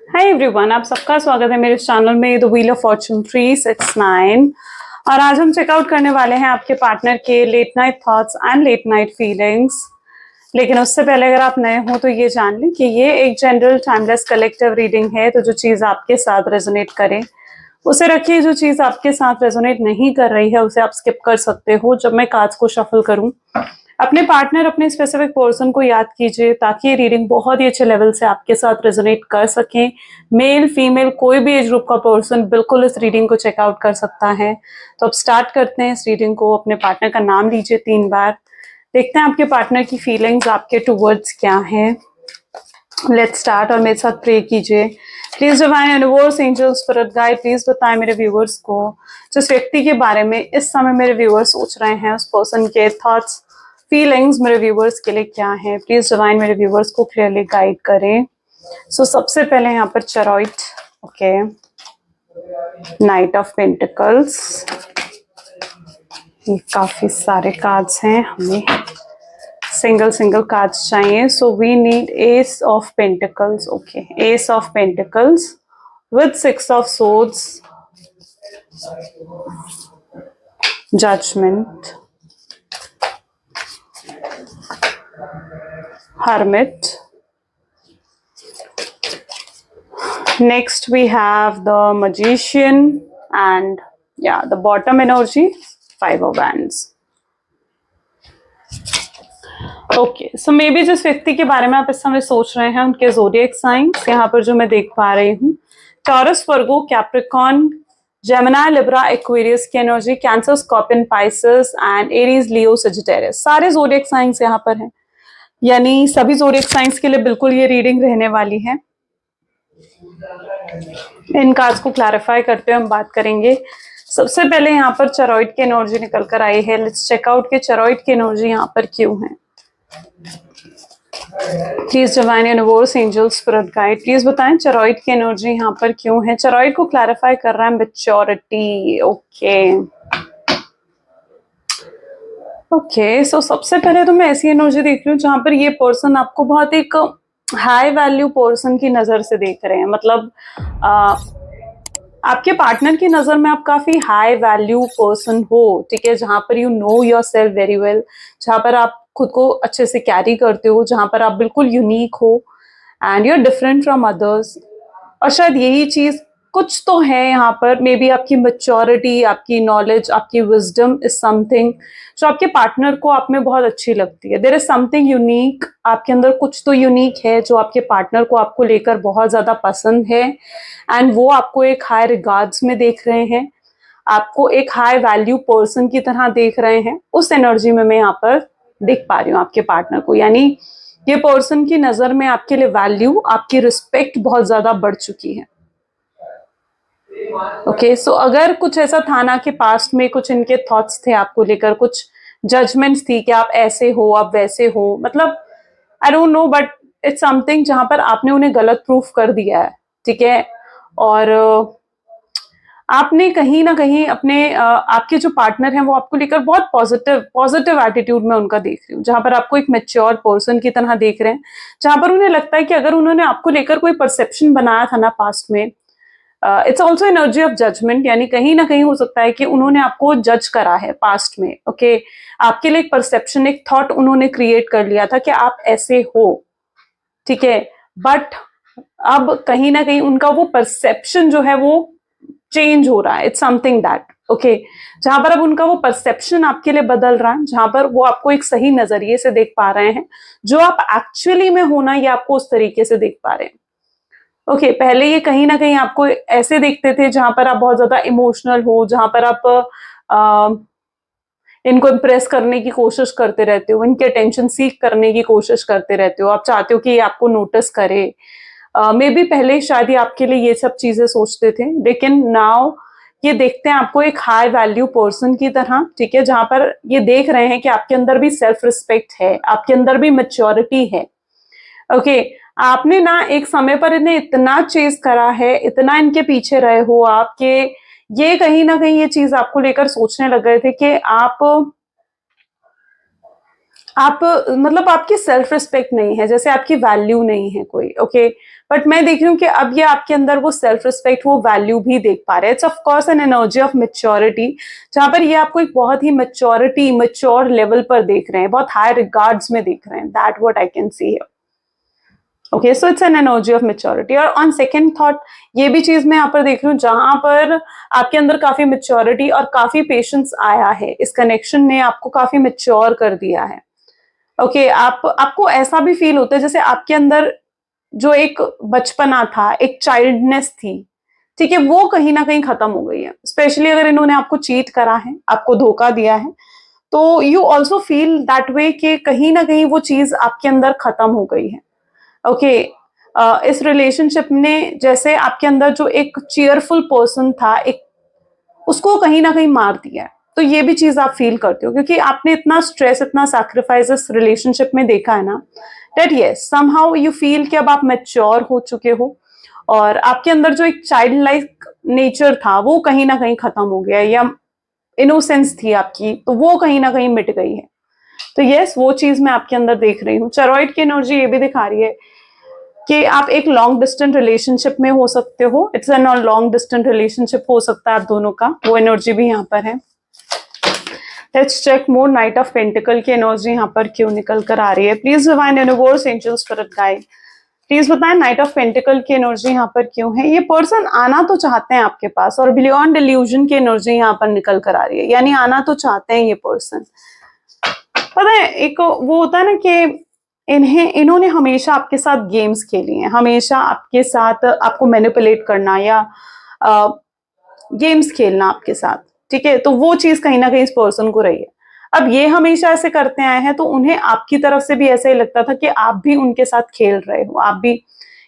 Hi everyone, आप सबका स्वागत है मेरे चैनल में द व्हील ऑफ फॉर्चून 369। और आज हम चेकआउट करने वाले हैं आपके पार्टनर के late night thoughts and late night feelings. लेकिन उससे पहले अगर आप नए हो तो ये जान लें कि ये एक जनरल टाइमलेस कलेक्टिव रीडिंग है। तो जो चीज़ आपके साथ रेजोनेट करे उसे रखिए, जो चीज़ आपके साथ रेजोनेट नहीं कर रही है उसे आप स्किप कर सकते हो। जब मैं कार्ड्स को शफल करूं, अपने पार्टनर, अपने स्पेसिफिक पर्सन को याद कीजिए ताकि ये रीडिंग बहुत ही अच्छे लेवल से आपके साथ रेजोनेट कर सकें। मेल फीमेल कोई भी एज ग्रुप का पर्सन बिल्कुल इस रीडिंग को चेकआउट कर सकता है। तो अब स्टार्ट करते हैं इस रीडिंग को। अपने पार्टनर का नाम लीजिए 3 बार। देखते हैं आपके पार्टनर की फीलिंग्स आपके टूवर्ड्स क्या हैं। लेट्स स्टार्ट और मेरे साथ प्रे कीजिए। Please divine universe, angels, spirit guide, please बताएं मेरे व्यूअर्स को जिस व्यक्ति के बारे में इस समय मेरे व्यूअर्स सोच रहे हैं, उस पर्सन के थॉट्स फीलिंग्स मेरे व्यूअर्स के लिए क्या है। प्लीज डिवाइन मेरे व्यूअर्स को क्लियरली गाइड करें। सो सबसे पहले यहाँ पर chariot, okay, knight of pentacles. ये काफी सारे कार्ड्स हैं, हमें सिंगल कार्ड्स चाहिए। So we need ace of pentacles, okay, ace of pentacles with 6 of swords, judgement, hermit. Next we have the magician and the bottom energy, 5 of wands. Okay, so may be जिस व्यक्ति के बारे में आप इस समय सोच रहे हैं उनके ज़ोडिएक साइंस यहाँ पर जो मैं देख पा रही हूँ, टॉरस, वर्गो, कैप्रिकॉन, जेमिनी, लिब्रा, एक्वेरियस की energy, cancer, scorpion, Pisces and Aries, Leo, Sagittarius, सारे ज़ोडिएक साइंस यहाँ पर हैं। यानी सभी ज़ोडिएक साइंस के लिए बिल्कुल ये रीडिंग रहने वाली है। इन कार्ड्स को क्लैरिफाई करते हुए हम बात करेंगे। सबसे पहले यहाँ पर चरॉइड की एनर्जी निकल कर आई है। लेट्स चेकआउट के चरॉइड की एनर्जी यहाँ पर क्यों है। Please divine universe, angels, spirit guide, please बताएं चरॉइड की एनर्जी यहाँ पर क्यों है। चरॉइड को क्लैरिफाई कर रहा है मैच्योरिटी, ओके। सो सबसे पहले तो मैं ऐसी एनर्जी देख रही हूँ जहां पर ये पर्सन आपको बहुत एक हाई वैल्यू पर्सन की नजर से देख रहे हैं। मतलब आपके पार्टनर की नजर में आप काफी हाई वैल्यू पर्सन हो, ठीक है, जहां पर you know your self very well, जहां पर आप खुद को अच्छे से कैरी करते हो, जहां पर आप बिल्कुल यूनिक हो and you are different from others. और शायद यही चीज कुछ तो है यहाँ पर, मे बी आपकी मैच्योरिटी, आपकी नॉलेज, आपकी विजडम इज समथिंग जो आपके पार्टनर को आप में बहुत अच्छी लगती है। देयर इज समथिंग यूनिक, आपके अंदर कुछ तो यूनिक है जो आपके पार्टनर को आपको लेकर बहुत ज्यादा पसंद है एंड वो आपको एक हाई रिगार्ड्स में देख रहे हैं, आपको एक हाई वैल्यू पर्सन की तरह देख रहे हैं। उस एनर्जी में मैं यहाँ पर देख पा रही हूँ आपके पार्टनर को। यानी ये पर्सन की नजर में आपके लिए वैल्यू, आपकी रिस्पेक्ट बहुत ज्यादा बढ़ चुकी है। ओके, सो अगर कुछ ऐसा था ना कि पास्ट में कुछ इनके थॉट्स थे आपको लेकर, कुछ जजमेंट्स थी कि आप ऐसे हो, आप वैसे हो, मतलब I don't know, but it's something जहां पर आपने उन्हें गलत प्रूफ कर दिया है, ठीक है। और आपने कहीं ना कहीं अपने आपके जो पार्टनर हैं वो आपको लेकर बहुत पॉजिटिव एटीट्यूड में उनका देख रही हूँ, जहां पर आपको एक मैच्योर पर्सन की तरह देख रहे हैं, जहां पर उन्हें लगता है कि अगर उन्होंने आपको लेकर कोई परसेप्शन बनाया था ना पास्ट में, it's also energy of judgement. यानी कहीं ना कहीं हो सकता है कि उन्होंने आपको जज करा है पास्ट में, ओके। आपके लिए एक परसेप्शन, एक थॉट उन्होंने क्रिएट कर लिया था कि आप ऐसे हो, ठीक है। बट अब कहीं ना कहीं उनका वो परसेप्शन जो है वो चेंज हो रहा है। इट्स समथिंग दैट, ओके, जहां पर अब उनका वो परसेप्शन आपके लिए बदल रहा है, जहां पर वो आपको एक सही नजरिए से देख पा रहे हैं। जो आप एक्चुअली में होना, ये आपको उस तरीके से देख पा रहे हैं। ओके, पहले ये कहीं ना कहीं आपको ऐसे देखते थे जहां पर आप बहुत ज्यादा इमोशनल हो, जहां पर आप इनको इम्प्रेस करने की कोशिश करते रहते हो, इनके अटेंशन सीख करने की कोशिश करते रहते हो, आप चाहते हो कि ये आपको नोटिस करे। मे बी पहले शायद ये आपके लिए ये सब चीजें सोचते थे, लेकिन नाउ ये देखते हैं आपको एक हाई वैल्यू पर्सन की तरह, ठीक है, जहां पर ये देख रहे हैं कि आपके अंदर भी सेल्फ रिस्पेक्ट है, आपके अंदर भी मैच्योरिटी है। ओके, आपने ना एक समय पर इन्हें इतना चेज करा है, इतना इनके पीछे रहे हो आपके, ये कहीं ना कहीं ये चीज आपको लेकर सोचने लग गए थे कि आप मतलब आपकी सेल्फ रिस्पेक्ट नहीं है, जैसे आपकी वैल्यू नहीं है कोई, ओके। बट मैं देख रही हूँ कि अब ये आपके अंदर वो सेल्फ रिस्पेक्ट, वो वैल्यू भी देख पा रहे हैं। It's of course an energy of maturity, जहां पर ये आपको एक बहुत ही मेच्योर लेवल पर देख रहे हैं, बहुत हाई रिगार्ड्स में देख रहे हैं। That what I can see here. Okay, so it's an energy of maturity. और ऑन सेकेंड थॉट ये भी चीज मैं यहाँ पर देख रही हूँ जहां पर आपके अंदर काफी मेच्योरिटी और काफी पेशेंस आया है। इस कनेक्शन ने आपको काफी मेच्योर कर दिया है। ओके, आपको ऐसा भी फील होता है जैसे आपके अंदर जो एक बचपना था, एक चाइल्डनेस थी, ठीक है, वो कहीं ना कहीं खत्म हो गई है। स्पेशली अगर इन्होंने आपको चीट करा है, आपको धोखा दिया है, तो you also feel that way कि कहीं ना कहीं वो चीज आपके अंदर खत्म हो गई है। ओके, इस रिलेशनशिप ने जैसे आपके अंदर जो एक चीयरफुल पर्सन था, एक उसको कहीं ना कहीं मार दिया है। तो ये भी चीज आप फील करते हो क्योंकि आपने इतना स्ट्रेस, इतना सैक्रिफाइस इस रिलेशनशिप में देखा है ना, that yes somehow you feel कि अब आप मैच्योर हो चुके हो और आपके अंदर जो एक चाइल्ड लाइक नेचर था वो कहीं ना कहीं खत्म हो गया है, या इनोसेंस थी आपकी, तो वो कहीं ना कहीं मिट गई है। तो यस, वो चीज मैं आपके अंदर देख रही हूँ। चरॉइड की एनर्जी ये भी दिखा रही है कि आप एक लॉन्ग डिस्टेंस रिलेशनशिप में हो सकते हो। It's an long distance relationship हो सकता है आप दोनों का, वो एनर्जी भी यहाँ पर है। Let's check more. Knight of pentacle की एनर्जी यहाँ पर क्यों निकल कर आ रही है? Please divine universe, angel, spirit guide, please बताएं नाइट ऑफ पेंटिकल की एनर्जी यहाँ पर क्यों है? ये पर्सन आना तो चाहते हैं आपके पास और बियॉन्ड इल्यूजन की एनर्जी यहाँ पर निकल कर आ रही है, यानी आना तो चाहते हैं ये पर्सन। पता है, एक वो होता है ना कि इन्होंने हमेशा आपके साथ गेम्स खेली हैं, हमेशा आपके साथ आपको मैनिपुलेट करना या गेम्स खेलना आपके साथ, ठीक है, तो वो चीज कहीं ना कहीं इस पर्सन को रही है। अब ये हमेशा ऐसे करते आए हैं तो उन्हें आपकी तरफ से भी ऐसा ही लगता था कि आप भी उनके साथ खेल रहे हो, आप भी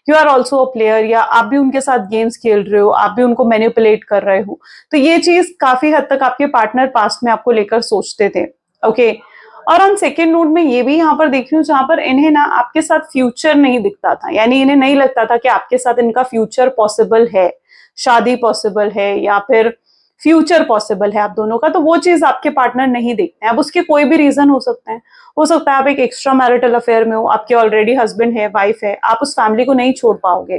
you are also a player, या आप भी उनके साथ गेम्स खेल रहे हो, आप भी उनको मैनिपुलेट कर रहे हो। तो ये चीज काफी हद तक आपके पार्टनर पास्ट में आपको लेकर सोचते थे। ओके, और ऑन सेकेंड नोट में ये भी यहाँ पर देख रही हूँ जहां पर इन्हें ना आपके साथ फ्यूचर नहीं दिखता था, यानी इन्हें नहीं लगता था कि आपके साथ इनका फ्यूचर पॉसिबल है, शादी पॉसिबल है या फिर फ्यूचर पॉसिबल है आप दोनों का। तो वो चीज आपके पार्टनर नहीं देखते हैं। अब उसके कोई भी रीजन हो सकते हैं, हो सकता है आप एक एक्स्ट्रा मैरिटल अफेयर में हो, आपके ऑलरेडी हस्बैंड है, वाइफ है, आप उस फैमिली को नहीं छोड़ पाओगे,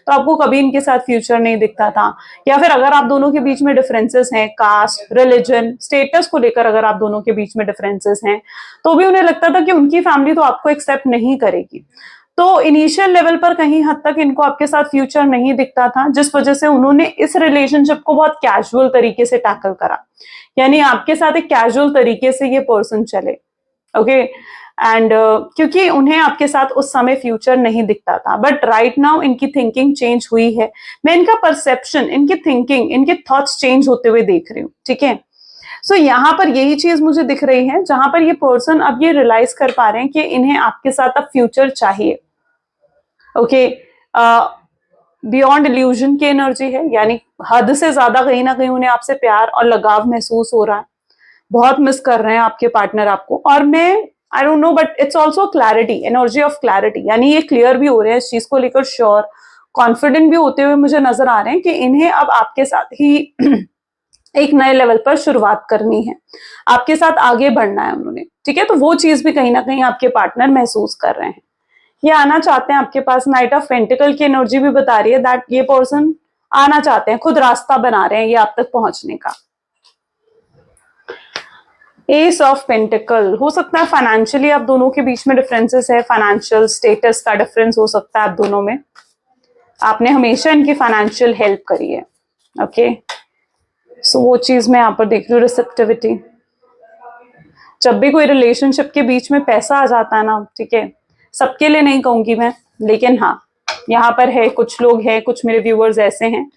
तो आपको कभी इनके साथ फ्यूचर नहीं दिखता था। या फिर अगर आप दोनों के बीच में डिफरेंसेस हैं, कास्ट, रिलीजन, स्टेटस को लेकर अगर आप दोनों के बीच में डिफरेंसेस हैं, तो भी उन्हें लगता था कि उनकी फैमिली तो आपको एक्सेप्ट नहीं करेगी। तो इनिशियल लेवल पर कहीं हद तक इनको आपके साथ फ्यूचर नहीं दिखता था, जिस वजह से उन्होंने इस रिलेशनशिप को बहुत कैजुअल तरीके से टैकल करा, यानी आपके साथ एक कैजुअल तरीके से ये पर्सन चले। ओके, एंड क्योंकि उन्हें आपके साथ उस समय फ्यूचर नहीं दिखता था, बट राइट नाउ इनकी थिंकिंग चेंज हुई है। मैं इनका परसेप्शन, इनकी थिंकिंग, इनके थॉट्स चेंज होते हुए देख रही हूँ, ठीक है। सो यहाँ पर यही चीज मुझे दिख रही है जहां पर ये पर्सन अब ये रियलाइज कर पा रहे हैं कि इन्हें आपके साथ अब फ्यूचर चाहिए। ओके, बियॉन्ड इल्यूजन की एनर्जी है, यानी हद से ज्यादा कहीं ना कहीं उन्हें आपसे प्यार और लगाव महसूस हो रहा है, बहुत मिस कर रहे हैं आपके पार्टनर आपको। और मैं I don't know but it's also clarity, energy of clarity, यानी ये क्लियर भी हो रहे हैं इस चीज को लेकर, श्योर कॉन्फिडेंट भी होते हुए मुझे नजर आ रहे हैं कि इन्हें अब आपके साथ ही एक नए लेवल पर शुरुआत करनी है, आपके साथ आगे बढ़ना है उन्होंने, ठीक है। तो वो चीज भी कहीं ना कहीं आपके पार्टनर महसूस कर रहे हैं, ये आना चाहते हैं आपके पास। नाइट ऑफ पेंटिकल की एनर्जी भी बता रही है दैट ये पर्सन आना चाहते हैं, खुद रास्ता बना रहे हैं ये आप तक पहुंचने का। एस ऑफ पेंटिकल, हो सकता है फाइनेंशियली आप दोनों के बीच में डिफरेंसेस है, फाइनेंशियल स्टेटस का डिफरेंस हो सकता है आप दोनों में, आपने हमेशा इनकी फाइनेंशियल हेल्प करी है। ओके, सो वो चीज मैं यहाँ पर देख रही हूँ, रिसेप्टिविटी। जब भी कोई रिलेशनशिप के बीच में पैसा आ जाता है ना, ठीक है, सबके लिए नहीं कहूंगी मैं, लेकिन हाँ यहाँ पर है कुछ लोग हैं, कुछ मेरे व्यूअर्स ऐसे हैं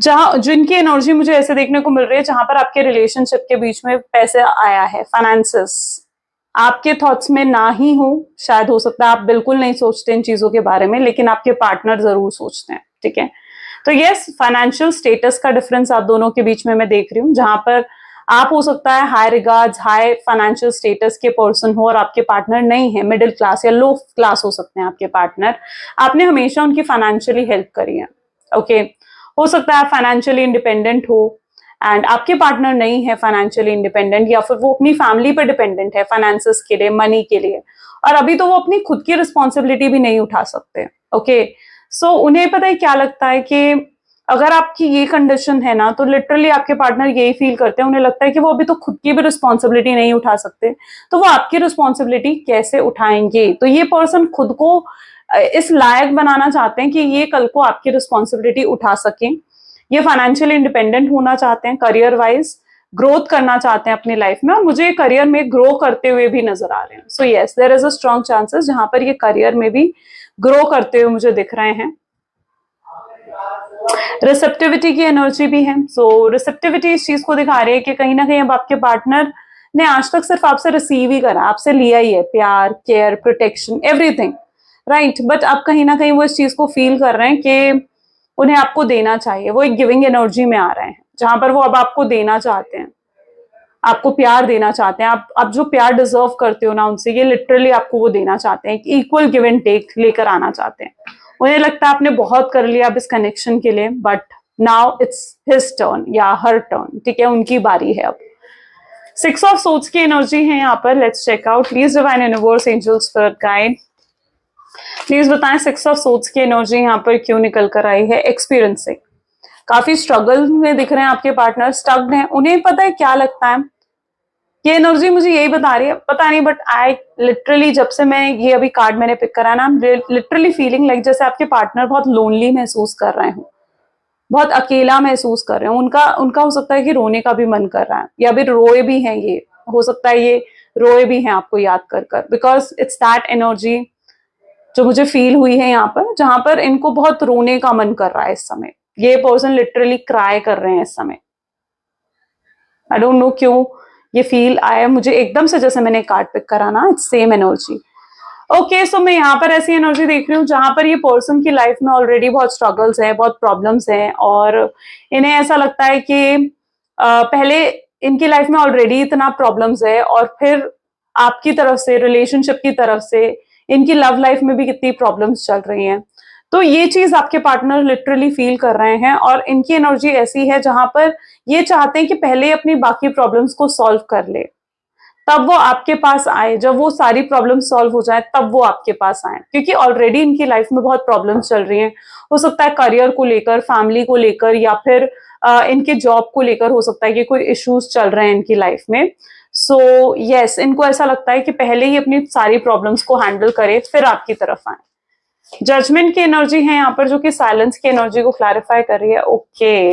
जहां जिनकी एनर्जी मुझे ऐसे देखने को मिल रही है जहां पर आपके रिलेशनशिप के बीच में पैसे आया है, फाइनेंसेस आपके थॉट्स में ना ही हो, शायद हो सकता है आप बिल्कुल नहीं सोचते इन चीजों के बारे में, लेकिन आपके पार्टनर जरूर सोचते हैं, ठीक है। तो यस, फाइनेंशियल स्टेटस का डिफरेंस आप दोनों के बीच में मैं देख रही हूँ, जहां पर आप हो सकता है high regards, high financial status के पर्सन हो और आपके पार्टनर नहीं है, मिडिल क्लास या लो क्लास हो सकते हैं आपके पार्टनर, आपने हमेशा उनकी फाइनेंशियली हेल्प करी है। ओके, हो सकता है आप फाइनेंशियली इंडिपेंडेंट हो एंड आपके पार्टनर नहीं है फाइनेंशियली इंडिपेंडेंट, या फिर वो अपनी फैमिली पर डिपेंडेंट है फाइनेंसेस के लिए, मनी के लिए, और अभी तो वो अपनी खुद की रिस्पॉन्सिबिलिटी भी नहीं उठा सकते। ओके, सो उन्हें पता है क्या लगता है कि अगर आपकी ये कंडीशन है ना, तो लिटरली आपके पार्टनर यही फील करते हैं, उन्हें लगता है कि वो अभी तो खुद की भी रिस्पॉन्सिबिलिटी नहीं उठा सकते, तो वो आपकी रिस्पॉन्सिबिलिटी कैसे उठाएंगे। तो ये पर्सन खुद को इस लायक बनाना चाहते हैं कि ये कल को आपकी रिस्पॉन्सिबिलिटी उठा सकें। ये फाइनेंशियली इंडिपेंडेंट होना चाहते हैं, करियर वाइज ग्रोथ करना चाहते हैं अपनी लाइफ में, और मुझे करियर में ग्रो करते हुए भी नजर आ रहे हैं। So yes, there is a strong chances जहां पर ये करियर में भी ग्रो करते हुए मुझे दिख रहे हैं। रिसेप्टिविटी की एनर्जी भी है। सो रिसेप्टिविटी इस चीज को दिखा रही है कि कहीं ना कहीं अब आपके पार्टनर ने आज तक सिर्फ आपसे रिसीव ही करा, आपसे लिया ही है, प्यार, care, protection, everything, right. But अब कहीं ना कहीं वो इस चीज को फील कर रहे हैं कि उन्हें आपको देना चाहिए। वो एक गिविंग एनर्जी में आ रहे हैं जहां पर वो अब आपको देना चाहते हैं, आपको प्यार देना चाहते हैं। आप जो प्यार डिजर्व करते हो ना उनसे, ये लिटरली आपको वो देना चाहते हैं, इक्वल गिव एंड टेक लेकर आना चाहते हैं। उन्हें लगता है आपने बहुत कर लिया अब इस कनेक्शन के लिए, but now it's his turn या हर टर्न, ठीक है, उनकी बारी है अब। 6 ऑफ सोर्ड्स की एनर्जी है यहाँ पर। Let's check out. Please divine universe, angels, spirit guide, please बताएं 6 ऑफ सोर्ड्स की एनर्जी यहाँ पर क्यों निकल कर आई है। एक्सपीरियंस से काफी स्ट्रगल में दिख रहे हैं आपके पार्टनर, स्टक्ड हैं। उन्हें पता है क्या लगता है, ये एनर्जी मुझे यही बता रही है, पता नहीं, बट आई लिटरली जब से मैं ये अभी कार्ड मैंने पिक करा ना, लिटरली फीलिंग लाइक जैसे आपके पार्टनर बहुत लोनली महसूस कर रहे हो, बहुत अकेला महसूस कर रहे हो। उनका हो सकता है कि रोने का भी मन कर रहा है, या फिर रोए भी हैं, ये हो सकता है ये रोए भी हैं आपको याद कर कर, बिकॉज इट्स दैट एनर्जी जो मुझे फील हुई है यहाँ पर, जहां पर इनको बहुत रोने का मन कर रहा है इस समय। ये पर्सन लिटरली क्राई कर रहे हैं इस समय। आई डोंट नो क्यों ये फील आया मुझे एकदम से, जैसे मैंने कार्ड पिक करा ना, इट्स सेम एनर्जी। ओके, सो मैं यहाँ पर ऐसी एनर्जी देख रही हूँ जहां पर ये पर्सन की लाइफ में ऑलरेडी बहुत स्ट्रगल्स है, बहुत प्रॉब्लम्स हैं, और इन्हें ऐसा लगता है कि पहले इनकी लाइफ में ऑलरेडी इतना प्रॉब्लम्स है, और फिर आपकी तरफ से, रिलेशनशिप की तरफ से, इनकी लव लाइफ में भी कितनी प्रॉब्लम्स चल रही हैं। तो ये चीज आपके पार्टनर लिटरली फील कर रहे हैं, और इनकी एनर्जी ऐसी है जहां पर ये चाहते हैं कि पहले अपनी बाकी प्रॉब्लम्स को सॉल्व कर ले, तब वो आपके पास आए। जब वो सारी प्रॉब्लम सॉल्व हो जाए तब वो आपके पास आए, क्योंकि ऑलरेडी इनकी लाइफ में बहुत प्रॉब्लम्स चल रही हैं। हो सकता है करियर को लेकर, फैमिली को लेकर, या फिर इनके जॉब को लेकर हो सकता है कि कोई इश्यूज चल रहे हैं इनकी लाइफ में। सो यस, इनको ऐसा लगता है कि पहले ही अपनी सारी प्रॉब्लम्स को हैंडल करे, फिर आपकी तरफ आए। जजमेंट की एनर्जी है यहाँ पर, जो कि साइलेंस की एनर्जी को क्लैरिफाई कर रही है। ओके,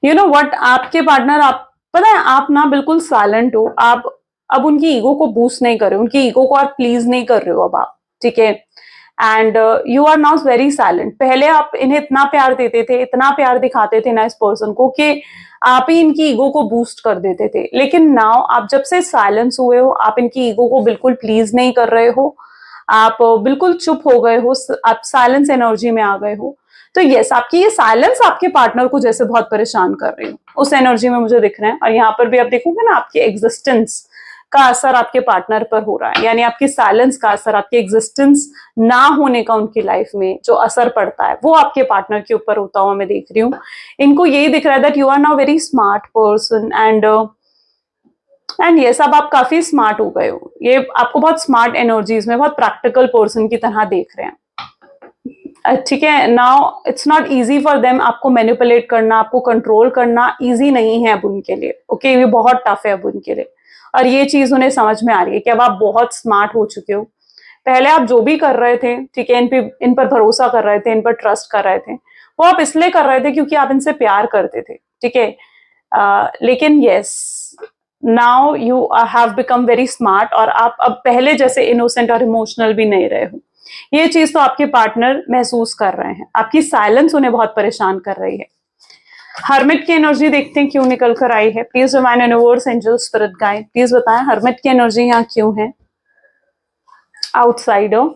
यू नो व्हाट, आपके पार्टनर, आप पता है आप ना बिल्कुल साइलेंट हो। आप अब उनकी ईगो को बूस्ट नहीं कर रहे हो, उनकी ईगो को आप प्लीज नहीं कर रहे हो अब आप, ठीक है। And you are now very silent. पहले आप इन्हें इतना प्यार देते थे, इतना प्यार दिखाते थे ना इस पर्सन को, कि आप ही इनकी ईगो को बूस्ट कर देते थे। लेकिन नाउ आप जब से साइलेंस हुए हो, आप इनकी ईगो को बिल्कुल प्लीज नहीं कर रहे हो, आप बिल्कुल चुप हो गए हो, आप साइलेंस एनर्जी में आ गए हो। तो यस, आपकी ये साइलेंस आपके पार्टनर को जैसे बहुत परेशान कर रही हो, उस एनर्जी में मुझे दिख रहे हैं। और यहाँ पर भी आप देखोगे ना, आपकी एग्जिस्टेंस का असर आपके पार्टनर पर हो रहा है, यानी आपकी साइलेंस का असर, आपके एग्जिस्टेंस ना होने का उनकी लाइफ में जो असर पड़ता है, वो आपके पार्टनर के ऊपर होता हुआ मैं देख रही हूँ। इनको यही दिख रहा है that you are now very smart person, and yes, अब आप काफी स्मार्ट हो गए हो। ये आपको बहुत स्मार्ट एनर्जीज में, बहुत प्रैक्टिकल पर्सन की तरह देख रहे हैं, ठीक है। Now it's not easy for them, आपको मैनिपुलेट करना, आपको कंट्रोल करना इजी नहीं है अब उनके लिए। ओके, ये बहुत टफ है अब उनके लिए, और ये चीज उन्हें समझ में आ रही है कि अब आप बहुत स्मार्ट हो चुके हो। पहले आप जो भी कर रहे थे, ठीक है, इन पर भरोसा कर रहे थे, इन पर ट्रस्ट कर रहे थे, वो आप इसलिए कर रहे थे क्योंकि आप इनसे प्यार करते थे, ठीक है। लेकिन yes, now you have become very smart, और आप अब पहले जैसे इनोसेंट और इमोशनल भी नहीं रहे हो। ये चीज तो आपके पार्टनर महसूस कर रहे हैं। आपकी साइलेंस उन्हें बहुत परेशान कर रही है। हर्मिट की एनर्जी देखते हैं क्यों निकल कर आई है। Please divine universe, angel, spirit guide, please बताएं हर्मिट की एनर्जी यहाँ क्यों है। आउटसाइडर,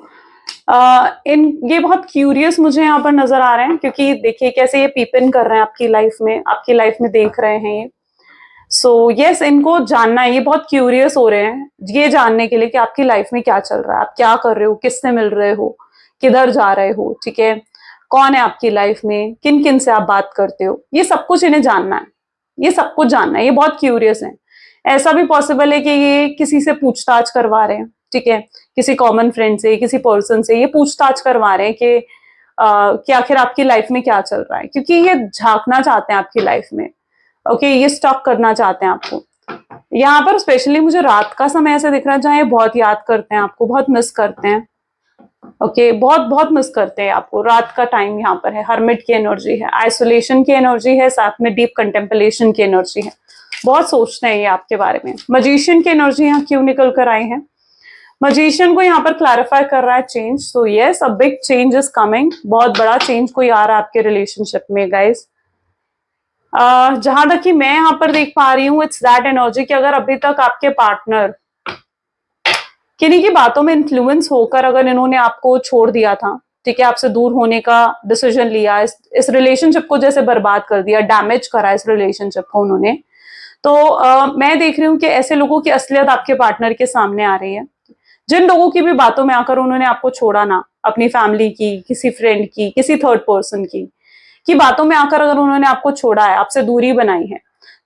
ये बहुत क्यूरियस मुझे यहाँ पर नजर आ रहे हैं, क्योंकि देखिए कैसे ये पीप इन कर रहे हैं आपकी लाइफ में देख रहे हैं ये। सो यस, इनको जानना है, ये बहुत क्यूरियस हो रहे हैं ये जानने के लिए कि आपकी लाइफ में क्या चल रहा है, आप क्या कर रहे हो, किससे मिल रहे हो, किधर जा रहे हो, ठीक है। कौन है आपकी लाइफ में, किन किन से आप बात करते हो, ये सब कुछ इन्हें जानना है, ये सब कुछ जानना है, ये बहुत क्यूरियस है। ऐसा भी पॉसिबल है कि ये किसी से पूछताछ करवा रहे हैं, ठीक है, किसी कॉमन फ्रेंड से, किसी पर्सन से ये पूछताछ करवा रहे हैं कि आखिर आपकी लाइफ में क्या चल रहा है, क्योंकि ये झांकना चाहते हैं आपकी लाइफ में। ओके, ये स्टॉक करना चाहते हैं आपको। यहाँ पर स्पेशली मुझे रात का समय ऐसे दिख रहा है जहाँ ये बहुत याद करते हैं आपको, बहुत मिस करते हैं। ओके, बहुत बहुत मिस करते हैं आपको। रात का टाइम यहाँ पर है, हर्मिट की एनर्जी है, आइसोलेशन की एनर्जी है, साथ में डीप कंटेम्पलेशन की एनर्जी है। बहुत सोचते हैं ये आपके बारे में। मजिशियन की एनर्जी यहाँ क्यों निकल कर आई है? मजिशियन को यहाँ पर क्लैरिफाई कर रहा है change. So yes, a big change is coming. बहुत बड़ा चेंज कोई आ रहा है आपके रिलेशनशिप में गाइस। जहां तक कि मैं यहाँ पर देख पा रही हूँ, इट्स दैट एनर्जी कि अगर अभी तक आपके पार्टनर किन्हीं की बातों में इन्फ्लुएंस होकर अगर इन्होंने आपको छोड़ दिया था, ठीक है, आपसे दूर होने का डिसीजन लिया, इस रिलेशनशिप को जैसे बर्बाद कर दिया, डैमेज करा इस रिलेशनशिप को उन्होंने, तो मैं देख रही हूँ कि ऐसे लोगों की असलियत आपके पार्टनर के सामने आ रही है। जिन लोगों की भी बातों में आकर उन्होंने आपको छोड़ा ना, अपनी फैमिली की, किसी फ्रेंड की, किसी थर्ड पर्सन की बातों में आकर अगर उन्होंने आपको छोड़ा है, आपसे दूरी बनाई है,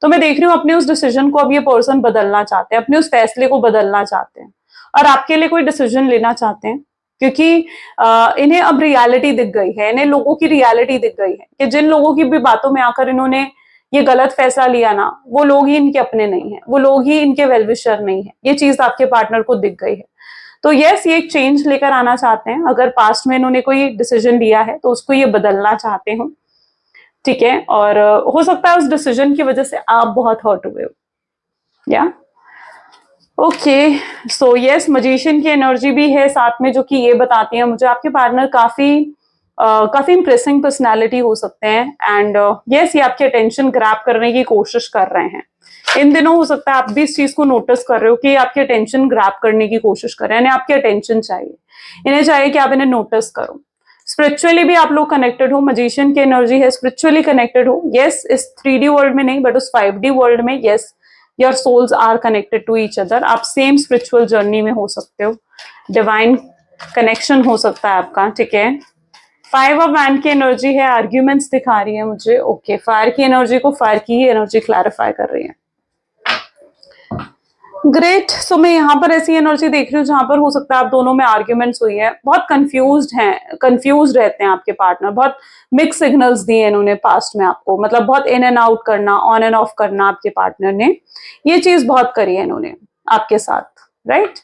तो मैं देख रही हूँ अपने उस डिसीजन को अब ये पर्सन बदलना चाहते हैं, अपने उस फैसले को बदलना चाहते हैं और आपके लिए कोई डिसीजन लेना चाहते हैं, क्योंकि इन्हें अब रियलिटी दिख गई है, इन्हें लोगों की रियलिटी दिख गई है कि जिन लोगों की भी बातों में आकर इन्होंने ये गलत फैसला लिया ना, वो लोग ही इनके अपने नहीं है, वो लोग ही इनके वेलविशर नहीं है। ये चीज आपके पार्टनर को दिख गई है। तो यस, ये एक चेंज लेकर आना चाहते हैं। अगर पास्ट में इन्होंने कोई डिसीजन लिया है तो उसको ये बदलना चाहते हो, ठीक है, और हो सकता है उस डिसीजन की वजह से आप बहुत हर्ट हुए हो, या ओके। सो यस, मजिशियन की एनर्जी भी है साथ में, जो कि ये बताती है मुझे आपके पार्टनर काफी इंप्रेसिंग पर्सनालिटी हो सकते हैं। एंड यस, ये आपकी अटेंशन ग्रैब करने की कोशिश कर रहे हैं। इन दिनों हो सकता है आप भी इस चीज को नोटिस कर रहे हो कि आपकी अटेंशन ग्रैब करने की कोशिश कर रहे हैं, इन्हें आपकी अटेंशन चाहिए, इन्हें चाहिए कि आप इन्हें नोटिस करो। स्पिरिचुअली भी आप लोग कनेक्टेड हो, मजिशियन की एनर्जी है, स्पिरिचुअली कनेक्टेड हो। यस, इस 3D वर्ल्ड में नहीं, बट उस 5D वर्ल्ड में yes, your souls are connected to each other. आप सेम स्पिरिचुअल जर्नी में हो सकते हो, डिवाइन कनेक्शन हो सकता है आपका, ठीक है। 5 ऑफ वैंड की एनर्जी है, आर्ग्यूमेंट्स दिखा रही है मुझे। ओके, फायर की एनर्जी को फायर की ही एनर्जी क्लैरिफाई कर रही है। ग्रेट। सो मैं यहाँ पर ऐसी एनर्जी देख रही हूँ जहां पर हो सकता है आप दोनों में आर्ग्यूमेंट्स हुई है, बहुत कंफ्यूज रहते हैं आपके पार्टनर, बहुत मिक्स सिग्नल्स दिए इन्होंने पास्ट में आपको, मतलब बहुत इन एंड आउट करना, ऑन एंड ऑफ करना आपके पार्टनर ने, ये चीज बहुत करी है इन्होंने आपके साथ, राइट।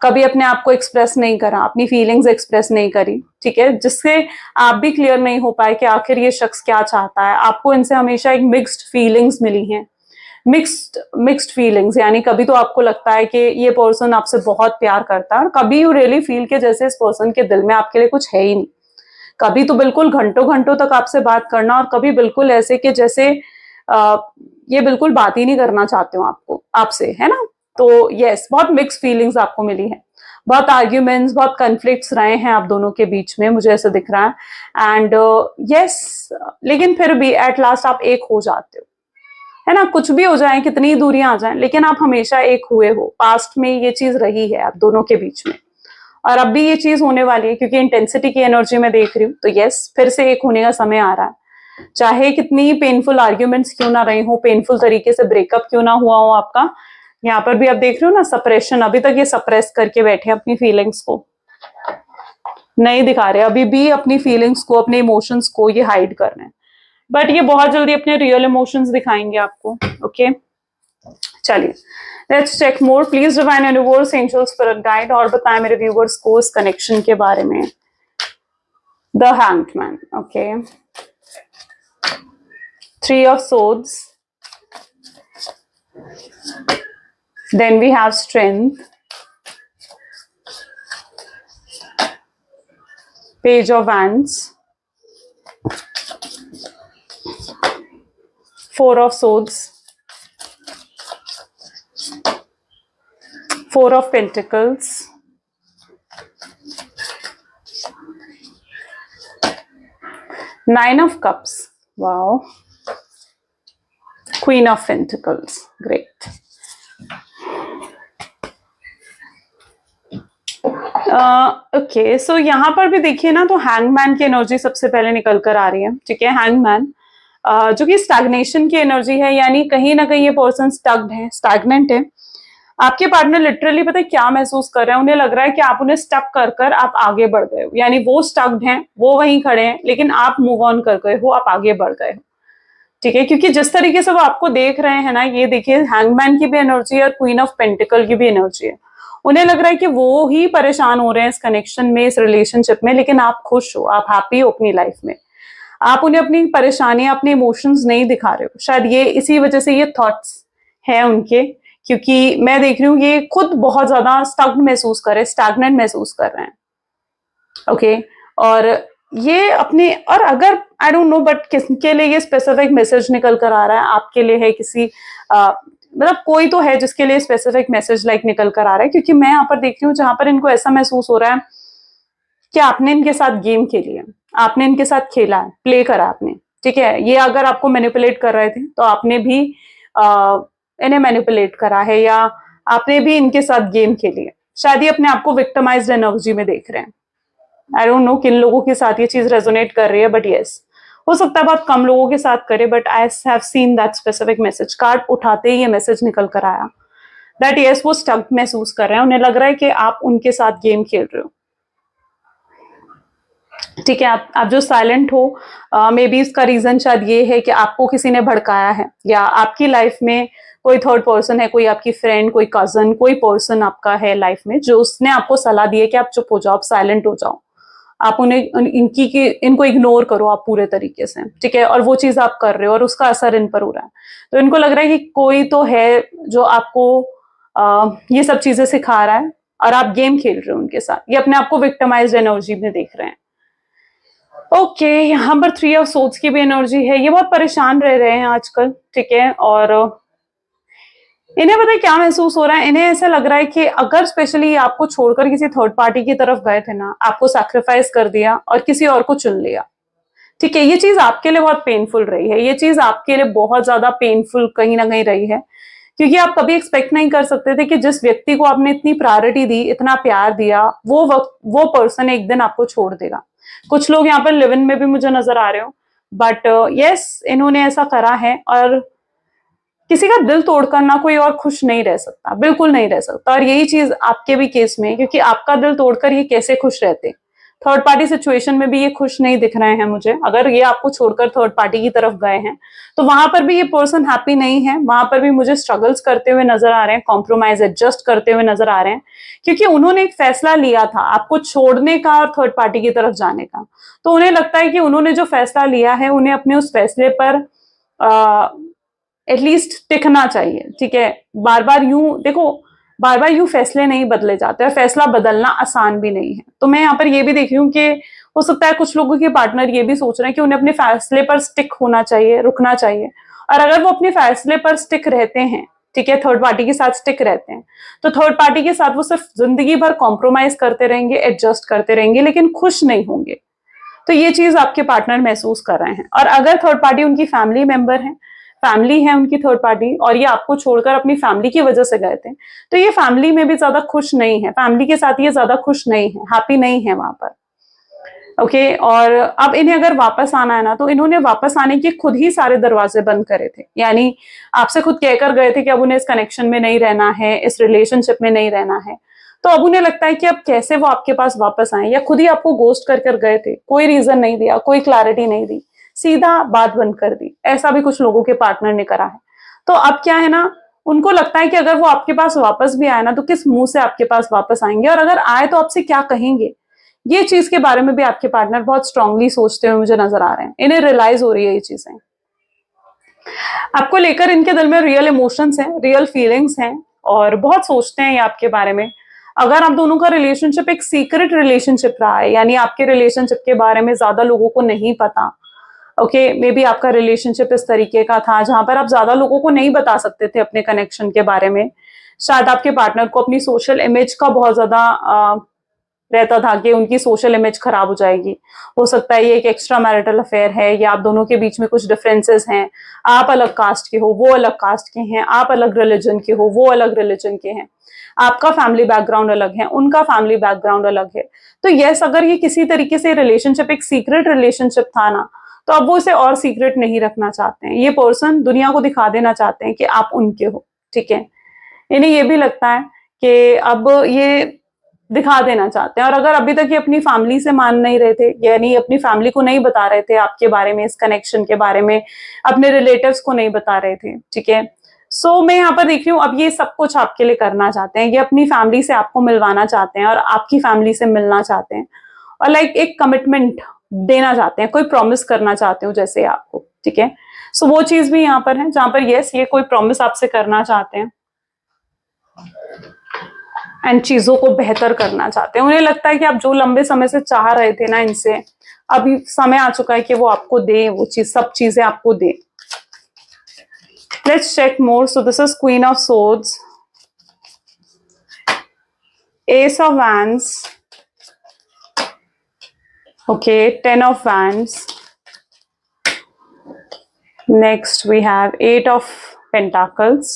कभी अपने आप को एक्सप्रेस नहीं करा, अपनी फीलिंग्स एक्सप्रेस नहीं करी, ठीक है, जिससे आप भी क्लियर नहीं हो पाए कि आखिर ये शख्स क्या चाहता है। आपको इनसे हमेशा एक मिक्स्ड फीलिंग्स मिली हैं, मिक्स्ड फीलिंग्स, यानी कभी तो आपको लगता है कि ये पर्सन आपसे बहुत प्यार करता है, और कभी यू रियली फील के जैसे इस पर्सन के दिल में आपके लिए कुछ है ही नहीं। कभी तो बिल्कुल घंटों घंटों तक आपसे बात करना, और कभी बिल्कुल ऐसे कि जैसे ये बिल्कुल बात ही नहीं करना चाहते हो आपसे, है ना। तो यस, बहुत मिक्स फीलिंग्स आपको मिली है, बहुत आर्ग्यूमेंट्स, बहुत कन्फ्लिक्ट्स रहे हैं आप दोनों के बीच में, मुझे ऐसा दिख रहा है। एंड यस, लेकिन फिर भी एट लास्ट आप एक हो जाते हो, है ना। कुछ भी हो जाए, कितनी दूरियां आ जाएं, लेकिन आप हमेशा एक हुए हो। पास्ट में ये चीज रही है आप दोनों के बीच में, और अब भी ये चीज होने वाली है, क्योंकि इंटेंसिटी की एनर्जी में देख रही हूँ। तो यस, फिर से एक होने का समय आ रहा है, चाहे कितनी पेनफुल आर्ग्यूमेंट्स क्यों ना रही हो, पेनफुल तरीके से ब्रेकअप क्यों ना हुआ हो आपका। यहाँ पर भी आप देख रहे हो ना, सप्रेशन, अभी तक ये सप्रेस करके बैठे हैं अपनी फीलिंग्स को, नहीं दिखा रहे, अभी भी अपनी फीलिंग्स को, अपने इमोशंस को ये हाइड कर रहे हैं, बट ये बहुत जल्दी अपने रियल इमोशंस दिखाएंगे आपको। ओके, चलिए let's check more. Please divine universe, angel, spirit guide, और बताएं मेरे व्यूवर्स को इस कनेक्शन के बारे में। The hanged man, okay, 3 of swords, then we have strength, page of wands, 4 of swords, 4 of pentacles, 9 of cups, wow, Queen of Pentacles, great. Okay, so यहाँ पर भी देखिए ना, तो हैंगमैन की एनर्जी सबसे पहले निकल कर आ रही है। ठीक है, हैंगमैन जो कि स्टैग्नेशन की एनर्जी है, यानी कहीं ना कहीं ये पर्सन स्टक्ड है, स्टैग्नेंट है। आपके पार्टनर लिटरली पता है क्या महसूस कर रहे हैं, उन्हें लग रहा है कि आप उन्हें स्टक कर कर आप आगे बढ़ गए हो, यानी वो स्टक्ड हैं, वो वहीं खड़े हैं, लेकिन आप मूव ऑन कर गए हो, आप आगे बढ़ गए हो। ठीक है, क्योंकि जिस तरीके से वो आपको देख रहे हैं ना, ये देखिए हैंगमैन की भी एनर्जी है और क्वीन ऑफ पेंटिकल की भी एनर्जी है। उन्हें लग रहा है कि वो ही परेशान हो रहे हैं इस कनेक्शन में, इस रिलेशनशिप में, लेकिन आप खुश हो, आप हैप्पी हो अपनी लाइफ में। आप उन्हें अपनी परेशानियां, अपने इमोशंस नहीं दिखा रहे हो, शायद ये इसी वजह से ये थॉट्स हैं उनके, क्योंकि मैं देख रही हूँ ये खुद बहुत ज्यादा स्टक्ड महसूस कर रहे हैं, स्टैग्नेंट महसूस कर रहे हैं। ओके, और ये अपने, और अगर आई डोंट नो बट किसके लिए ये स्पेसिफिक मैसेज निकल कर आ रहा है, आपके लिए है, किसी मतलब कोई तो है जिसके लिए स्पेसिफिक मैसेज लाइक निकल कर आ रहा है, क्योंकि मैं यहाँ पर देख रही हूँ जहां पर इनको ऐसा महसूस हो रहा है कि आपने इनके साथ गेम खेली है, आपने इनके साथ खेला है, प्ले करा आपने। ठीक है, ये अगर आपको मैनिपुलेट कर रहे थे तो आपने भी इन्हें मैनिपुलेट करा है, या आपने भी इनके साथ गेम खेली है। शायद ये अपने आप को विक्टिमाइज्ड एनर्जी में देख रहे हैं। आई डोंट नो किन लोगों के साथ ये चीज रेजोनेट कर रही है, बट यस, हो सकता है बहुत कम लोगों के साथ करे, but I have seen that specific message. Card उठाते ही ये मैसेज निकल कर आया दैट यस, वो स्टक महसूस कर रहे हैं, उन्हें लग रहा है कि आप उनके साथ गेम खेल रहे हो। ठीक है, आप जो साइलेंट हो, मे बी इसका रीजन शायद ये है कि आपको किसी ने भड़काया है, या आपकी लाइफ में कोई थर्ड पर्सन है, कोई आपकी फ्रेंड, कोई कजन, कोई पर्सन आपका है लाइफ में, जो उसने आपको सलाह दी है कि आप चुप हो जाओ, आप साइलेंट हो जाओ, आप इनको इग्नोर करो आप पूरे तरीके से। ठीक है, और वो चीज आप कर रहे हो और उसका असर इन पर हो रहा है। तो इनको लग रहा है कि कोई तो है जो आपको ये सब चीजें सिखा रहा है, और आप गेम खेल रहे हो उनके साथ। ये अपने आप को विक्टिमाइज्ड एनर्जी में देख रहे हैं। ओके, यहाँ पर 3 ऑफ सोर्ड्स की भी एनर्जी है। ये बहुत परेशान रह रहे हैं आजकल। ठीक है, और इन्हें पता है क्या महसूस हो रहा है, इन्हें ऐसा लग रहा है कि अगर स्पेशली आपको छोड़कर किसी थर्ड पार्टी की तरफ गए थे ना, आपको सैक्रिफाइस कर दिया और किसी और को चुन लिया। ठीक है, ये चीज आपके लिए बहुत पेनफुल रही है, ये चीज आपके लिए बहुत ज्यादा पेनफुल कहीं ना कहीं रही है, क्योंकि आप कभी एक्सपेक्ट नहीं कर सकते थे कि जिस व्यक्ति को आपने इतनी प्रायोरिटी दी, इतना प्यार दिया, वो पर्सन एक दिन आपको छोड़ देगा। कुछ लोग यहाँ पर लिव इन में भी मुझे नजर आ रहे हो, बट यस, इन्होंने ऐसा करा है। और किसी का दिल तोड़कर ना कोई और खुश नहीं रह सकता, बिल्कुल नहीं रह सकता। और यही चीज आपके भी केस में है, क्योंकि आपका दिल तोड़कर ये कैसे खुश रहते। थर्ड पार्टी सिचुएशन में भी ये खुश नहीं दिख रहे हैं मुझे। अगर ये आपको छोड़कर थर्ड पार्टी की तरफ गए हैं तो वहां पर भी ये पर्सन हैप्पी नहीं है, वहां पर भी मुझे स्ट्रगल्स करते हुए नजर आ रहे हैं, कॉम्प्रोमाइज एडजस्ट करते हुए नजर आ रहे हैं, क्योंकि उन्होंने एक फैसला लिया था आपको छोड़ने का और थर्ड पार्टी की तरफ जाने का। तो उन्हें लगता है कि उन्होंने जो फैसला लिया है, उन्हें अपने उस फैसले पर एटलीस्ट टिकना चाहिए। ठीक है, बार बार यूं फैसले नहीं बदले जाते, और फैसला बदलना आसान भी नहीं है। तो मैं यहाँ पर ये भी देख रही हूँ कि हो सकता है कुछ लोगों के पार्टनर ये भी सोच रहे हैं कि उन्हें अपने फैसले पर स्टिक होना चाहिए, रुकना चाहिए। और अगर वो अपने फैसले पर स्टिक रहते हैं, ठीक है, थर्ड पार्टी के साथ स्टिक रहते हैं, तो थर्ड पार्टी के साथ वो सिर्फ जिंदगी भर कॉम्प्रोमाइज करते रहेंगे, एडजस्ट करते रहेंगे, लेकिन खुश नहीं होंगे। तो ये चीज आपके पार्टनर महसूस कर रहे हैं। और अगर थर्ड पार्टी उनकी फैमिली मेंबर है, फैमिली है उनकी थर्ड पार्टी, और ये आपको छोड़कर अपनी फैमिली की वजह से गए थे, तो ये फैमिली में भी ज्यादा खुश नहीं है, फैमिली के साथ ये ज्यादा खुश नहीं है, हैप्पी नहीं है वहां पर। ओके, और अब इन्हें अगर वापस आना है ना, तो इन्होंने वापस आने के खुद ही सारे दरवाजे बंद करे थे, यानी आपसे खुद कहकर गए थे कि अब उन्हें इस कनेक्शन में नहीं रहना है, इस रिलेशनशिप में नहीं रहना है। तो अब उन्हें लगता है कि अब कैसे वो आपके पास वापस आए, या खुद ही आपको गोस्ट कर कर गए थे, कोई रीजन नहीं दिया, कोई क्लैरिटी नहीं दी, सीधा बात बंद कर दी। ऐसा भी कुछ लोगों के पार्टनर ने करा है। तो अब क्या है ना, उनको लगता है कि अगर वो आपके पास वापस भी आए ना, तो किस मुंह से आपके पास वापस आएंगे, और अगर आए तो आपसे क्या कहेंगे। ये चीज के बारे में भी आपके पार्टनर बहुत स्ट्रांगली सोचते हुए मुझे नजर आ रहे हैं, इन्हें रियलाइज हो रही है ये चीजें। आपको लेकर इनके दिल में रियल इमोशंस हैं, रियल फीलिंग्स हैं, और बहुत सोचते हैं ये आपके बारे में। अगर आप दोनों का रिलेशनशिप एक सीक्रेट रिलेशनशिप रहा है, यानी आपके रिलेशनशिप के बारे में ज्यादा लोगों को नहीं पता, ओके, मे बी आपका रिलेशनशिप इस तरीके का था जहां पर आप ज्यादा लोगों को नहीं बता सकते थे अपने कनेक्शन के बारे में। शायद आपके पार्टनर को अपनी सोशल इमेज का बहुत ज्यादा रहता था कि उनकी सोशल इमेज खराब हो जाएगी, हो सकता है ये एक एक्स्ट्रा मैरिटल अफेयर है, या आप दोनों के बीच में कुछ डिफरेंसेस हैं, आप अलग कास्ट के हो, वो अलग कास्ट के हैं, आप अलग रिलीजन के हो, वो अलग रिलीजन के हैं, आपका फैमिली बैकग्राउंड अलग है, उनका फैमिली बैकग्राउंड अलग है। तो यस, अगर ये किसी तरीके से रिलेशनशिप एक सीक्रेट रिलेशनशिप था ना, तो अब वो उसे और सीक्रेट नहीं रखना चाहते हैं। ये पर्सन दुनिया को दिखा देना चाहते हैं कि आप उनके हो, ठीक है। इन्हें ये भी लगता है कि अब ये दिखा देना चाहते हैं, और अगर अभी तक ये अपनी फैमिली से मान नहीं रहे थे, यानी अपनी फैमिली को नहीं बता रहे थे आपके बारे में, इस कनेक्शन के बारे में, अपने रिलेटिव्स को नहीं बता रहे थे, ठीक है। सो मैं यहाँ पर देख रही हूँ अब ये सब कुछ आपके लिए करना चाहते हैं, ये अपनी फैमिली से आपको मिलवाना चाहते हैं और आपकी फैमिली से मिलना चाहते हैं, और लाइक एक कमिटमेंट देना चाहते हैं, कोई प्रॉमिस करना चाहते हो जैसे आपको, ठीक है। सो वो चीज भी यहाँ पर है जहां पर यस, ये कोई प्रॉमिस आपसे करना चाहते हैं एंड चीजों को बेहतर करना चाहते हैं। उन्हें लगता है कि आप जो लंबे समय से चाह रहे थे ना इनसे, अभी समय आ चुका है कि वो आपको दे, वो चीज, सब चीजें आपको दे। Let's check more. So this is Queen of Swords, Ace of Wands, okay, 10 of wands, next we have 8 of pentacles,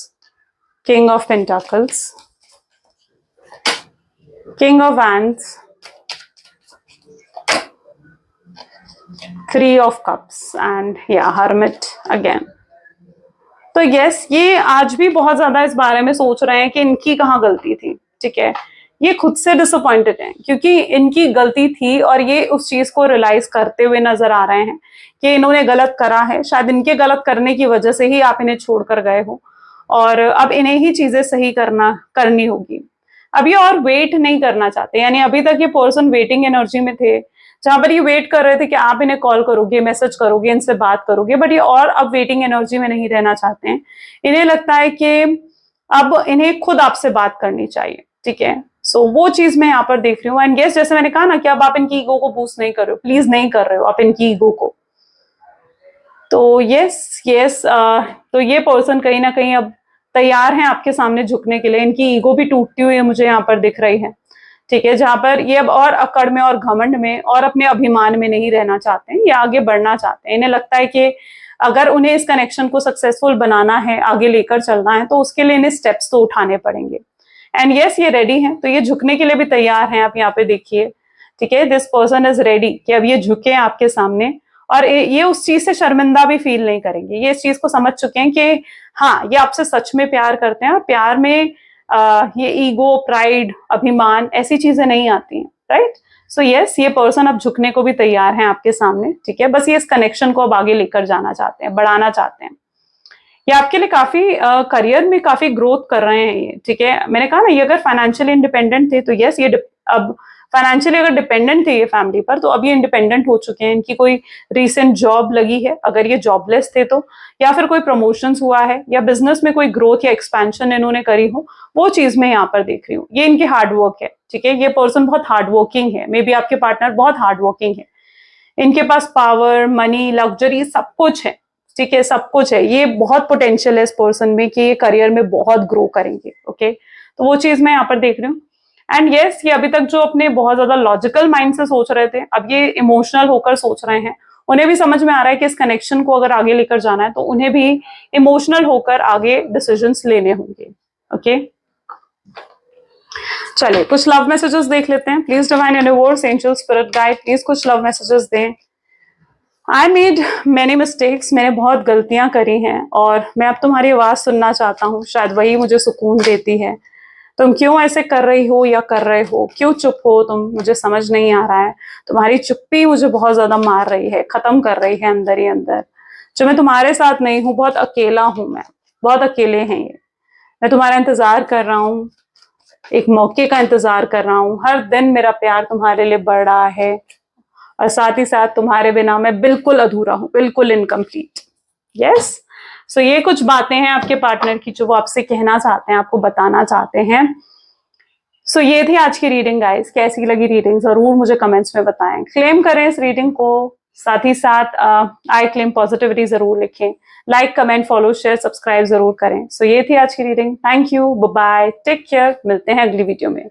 king of pentacles, king of wands, 3 of cups and yeah, hermit again. तो yes, ये आज भी बहुत ज्यादा इस बारे में सोच रहे हैं कि इनकी कहाँ गलती थी, ठीक है। ये खुद से डिसअपॉइंटेड हैं क्योंकि इनकी गलती थी और ये उस चीज को रियलाइज करते हुए नजर आ रहे हैं कि इन्होंने गलत करा है। शायद इनके गलत करने की वजह से ही आप इन्हें छोड़कर गए हो और अब इन्हें ही चीजें सही करनी होगी। अब ये और वेट नहीं करना चाहते, यानी अभी तक ये पर्सन वेटिंग एनर्जी में थे, जहां पर ये वेट कर रहे थे कि आप इन्हें कॉल करोगे, मैसेज करोगे, इनसे बात करोगे, बट ये और अब वेटिंग एनर्जी में नहीं रहना चाहते हैं। इन्हें लगता है कि अब इन्हें खुद आपसे बात करनी चाहिए, ठीक है। सो वो चीज मैं यहाँ पर देख रही हूँ। एंड गेस, जैसे मैंने कहा ना कि अब आप इनकी ईगो को बूस्ट नहीं कर रहे हो, प्लीज नहीं कर रहे हो आप इनकी ईगो को। तो यस, तो ये पर्सन कहीं ना कहीं अब तैयार हैं आपके सामने झुकने के लिए। इनकी ईगो भी टूटती हुई मुझे यहाँ पर दिख रही है, ठीक है, जहां पर ये अब और अकड़ में और घमंड में और अपने अभिमान में नहीं रहना चाहते हैं, ये आगे बढ़ना चाहते हैं। इन्हें लगता है कि अगर उन्हें इस कनेक्शन को सक्सेसफुल बनाना है, आगे लेकर चलना है, तो उसके लिए इन्हें स्टेप्स तो उठाने पड़ेंगे। एंड यस, ये रेडी हैं, तो ये झुकने के लिए भी तैयार हैं। आप यहाँ पे देखिए, ठीक है, दिस पर्सन इज रेडी कि अब ये झुके आपके सामने, और ये उस चीज से शर्मिंदा भी फील नहीं करेंगे। ये इस चीज को समझ चुके हैं कि हाँ, ये आपसे सच में प्यार करते हैं, और प्यार में ये ईगो, प्राइड, अभिमान, ऐसी चीजें नहीं आती हैं, राइट। सो यस, ये पर्सन अब झुकने को भी तैयार हैं आपके सामने, ठीक है। बस ये इस कनेक्शन को अब आगे लेकर जाना चाहते हैं, बढ़ाना चाहते हैं। ये आपके लिए काफी करियर में काफी ग्रोथ कर रहे हैं ये, ठीक है। मैंने कहा ना, ये अगर फाइनेंशियली इंडिपेंडेंट थे तो यस, ये अब फाइनेंशियली अगर डिपेंडेंट थे ये फैमिली पर, तो अब ये इंडिपेंडेंट हो चुके हैं। इनकी कोई रिसेंट जॉब लगी है, अगर ये जॉबलेस थे तो, या फिर कोई प्रमोशंस हुआ है, या बिजनेस में कोई ग्रोथ या एक्सपेंशन इन्होंने करी हो, वो चीज मैं यहाँ पर देख रही हूँ। ये इनकी हार्डवर्क है, ठीक है। ये पर्सन बहुत हार्डवर्किंग है, मे बी आपके पार्टनर बहुत हार्डवर्किंग है। इनके पास पावर, मनी, लग्जरी, सब कुछ है, ठीक है, सब कुछ है। ये बहुत पोटेंशियल है इस पर्सन में कि ये करियर में बहुत ग्रो करेंगे, ओके। तो वो चीज मैं यहाँ पर देख रही हूँ। एंड यस, ये अभी तक जो अपने बहुत ज्यादा लॉजिकल माइंड से सोच रहे थे, अब ये इमोशनल होकर सोच रहे हैं। उन्हें भी समझ में आ रहा है कि इस कनेक्शन को अगर आगे लेकर जाना है तो उन्हें भी इमोशनल होकर आगे डिसीजंस लेने होंगे, ओके। चलिए, कुछ लव मैसेजेस देख लेते हैं। Please divine universe, angel, spirit guide, please कुछ लव मैसेजेस दें। आई मेड मैनी मिस्टेक्स, मैंने बहुत गलतियां करी हैं और मैं अब तुम्हारी आवाज सुनना चाहता हूँ, शायद वही मुझे सुकून देती है। तुम क्यों ऐसे कर रही हो या कर रहे हो, क्यों चुप हो तुम, मुझे समझ नहीं आ रहा है। तुम्हारी चुप्पी मुझे बहुत ज्यादा मार रही है, खत्म कर रही है अंदर ही अंदर। जो मैं तुम्हारे साथ नहीं हूँ, बहुत अकेला हूं मैं, बहुत अकेले हैं ये। मैं तुम्हारा इंतजार कर रहा हूँ, एक मौके का इंतजार कर रहा हूँ। हर दिन मेरा प्यार तुम्हारे लिए बढ़ रहा है, और साथ ही साथ तुम्हारे बिना मैं बिल्कुल अधूरा हूं, बिल्कुल इनकम्प्लीट। यस, सो ये कुछ बातें हैं आपके पार्टनर की जो वो आपसे कहना चाहते हैं, आपको बताना चाहते हैं। सो ये थी आज की रीडिंग गाइस। कैसी लगी रीडिंग जरूर मुझे कमेंट्स में बताएं। क्लेम करें इस रीडिंग को, साथ ही साथ आई क्लेम पॉजिटिविटी जरूर लिखें। Like, comment, follow, share, subscribe जरूर करें। सो ये थी आज की reading. Thank you, bye bye, take care, मिलते हैं अगली वीडियो में।